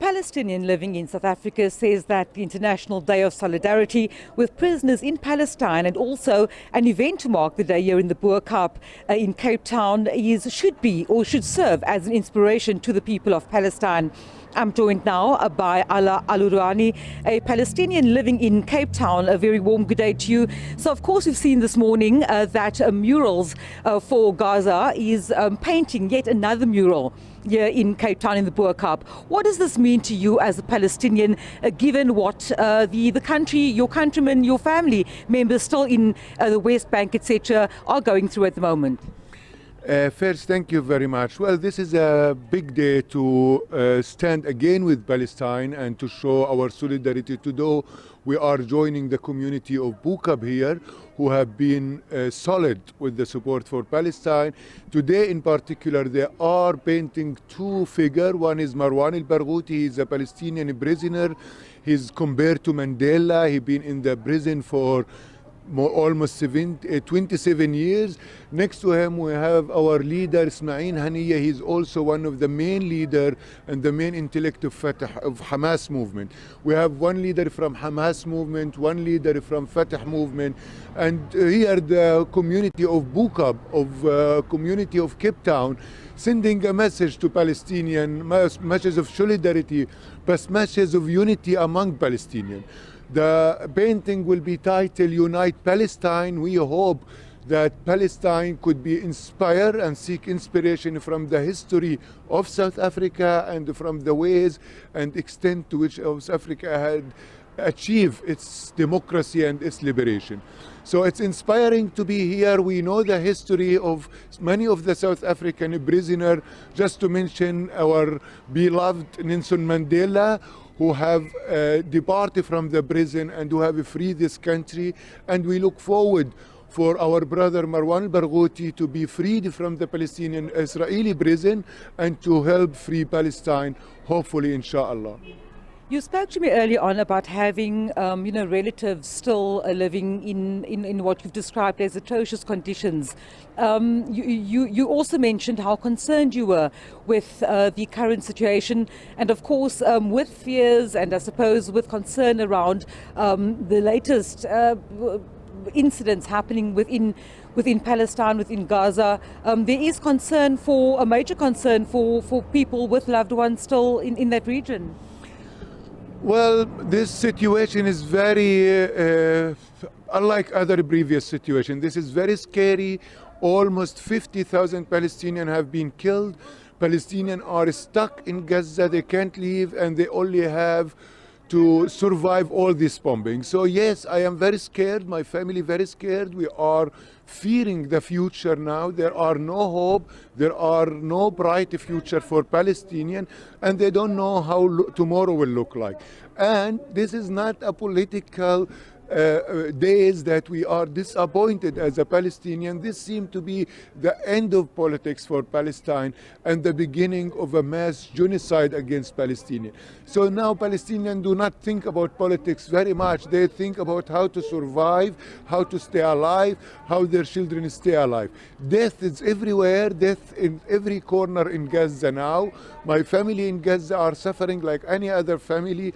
Palestinian living in South Africa says that the International Day of Solidarity with prisoners in Palestine and also an event to mark the day here in the Bo-Kaap in Cape Town should serve as an inspiration to the people of Palestine. I'm joined now by Ala Alurani, a Palestinian living in Cape Town. A very warm good day to you. So, of course, we've seen this morning that Murals for Gaza is painting yet another mural here in Cape Town in the Bo-Kaap. What does this mean to you as a Palestinian, given what the country, your countrymen, your family members still in the West Bank, etc., are going through at the moment? First, thank you very much. Well, this is a big day to stand again with Palestine and to show our solidarity. Today, we are joining the community of Bo-Kaap here, who have been solid with the support for Palestine. Today, in particular, they are painting two figures. One is Marwan al-Barghouti. He's a Palestinian prisoner. He's compared to Mandela. He's been in the prison for almost 27 years. Next to him we have our leader Ismail Haniyeh. He's also one of the main leader and the main intellect of Hamas movement. We have one leader from Hamas movement, one leader from Fatah movement, and here the community of Bo-Kaap, of community of Cape Town, sending a message to Palestinians, messages of solidarity, but messages of unity among Palestinians. The painting will be titled Unite Palestine. We hope that Palestine could be inspired and seek inspiration from the history of South Africa and from the ways and extent to which South Africa had achieved its democracy and its liberation. So it's inspiring to be here. We know the history of many of the South African prisoners, just to mention our beloved Nelson Mandela, who have departed from the prison and who have freed this country. And we look forward for our brother Marwan al-Barghouti to be freed from the Palestinian Israeli prison and to help free Palestine, hopefully, inshallah. You spoke to me earlier on about having, relatives still living in what you've described as atrocious conditions. You also mentioned how concerned you were with the current situation, and of course with fears and I suppose with concern around the latest incidents happening within Palestine, within Gaza. There is a major concern for people with loved ones still in that region. Well, this situation is very unlike other previous situations. This is very scary. Almost 50,000 Palestinians have been killed. Palestinians are stuck in Gaza. They can't leave, and they only have to survive all this bombing. So yes, I am very scared. My family very scared. We are fearing the future now. There are no hope. There are no bright future for Palestinians, and they don't know how tomorrow will look like. And this is not a political days that we are disappointed as a Palestinian. This seemed to be the end of politics for Palestine and the beginning of a mass genocide against Palestinians. So now Palestinians do not think about politics very much. They think about how to survive, how to stay alive, how their children stay alive. Death is everywhere, death in every corner in Gaza now. My family in Gaza are suffering like any other family.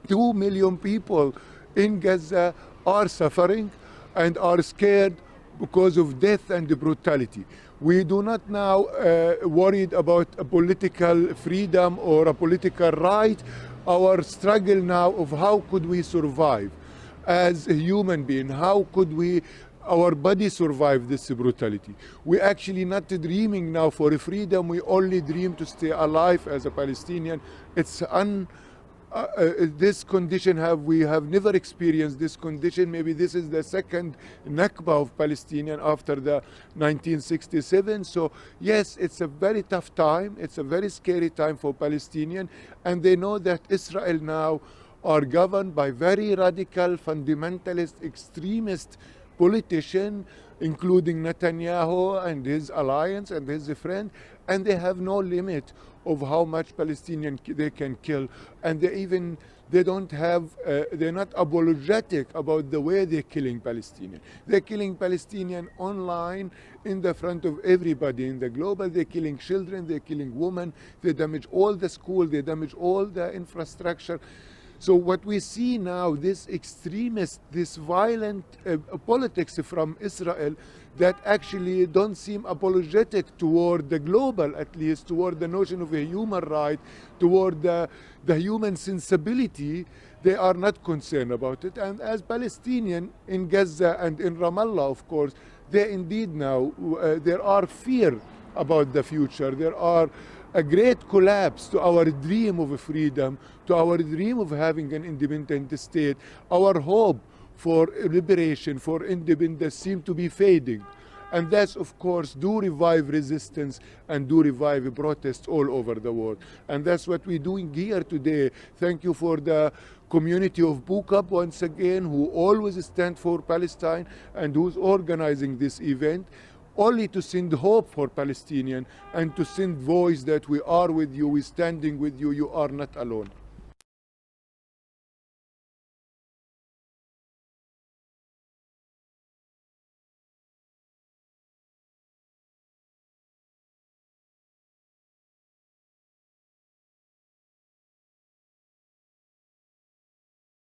2 million people in Gaza are suffering and are scared because of death and brutality. We do not now worried about a political freedom or a political right. Our struggle now of how could we survive as a human being, how could our body survive this brutality. We actually not dreaming now for freedom, we only dream to stay alive as a Palestinian. It's this condition we have never experienced this condition. Maybe this is the second Nakba of Palestinian after the 1967. So yes, it's a very tough time. It's a very scary time for Palestinians, and they know that Israel now are governed by very radical, fundamentalist, extremist politicians including Netanyahu and his alliance and his friend, and they have no limit of how much Palestinian they can kill, and they're not apologetic about the way they're killing Palestinian. They're killing Palestinian online in the front of everybody in the global. They're killing children, they're killing women, they damage all the school, they damage all the infrastructure. So what we see now, this extremist, this violent politics from Israel that actually don't seem apologetic toward the global, at least, toward the notion of a human right, toward the human sensibility, they are not concerned about it. And as Palestinian in Gaza and in Ramallah, of course, they indeed now, there are fear about the future. There are a great collapse to our dream of freedom, to our dream of having an independent state. Our hope for liberation, for independence seem to be fading. And that's, of course, do revive resistance and do revive protests all over the world. And that's what we're doing here today. Thank you for the community of Bo-Kaap once again, who always stand for Palestine and who's organizing this event, only to send hope for Palestinians and to send voice that we are with you, we're standing with you, you are not alone.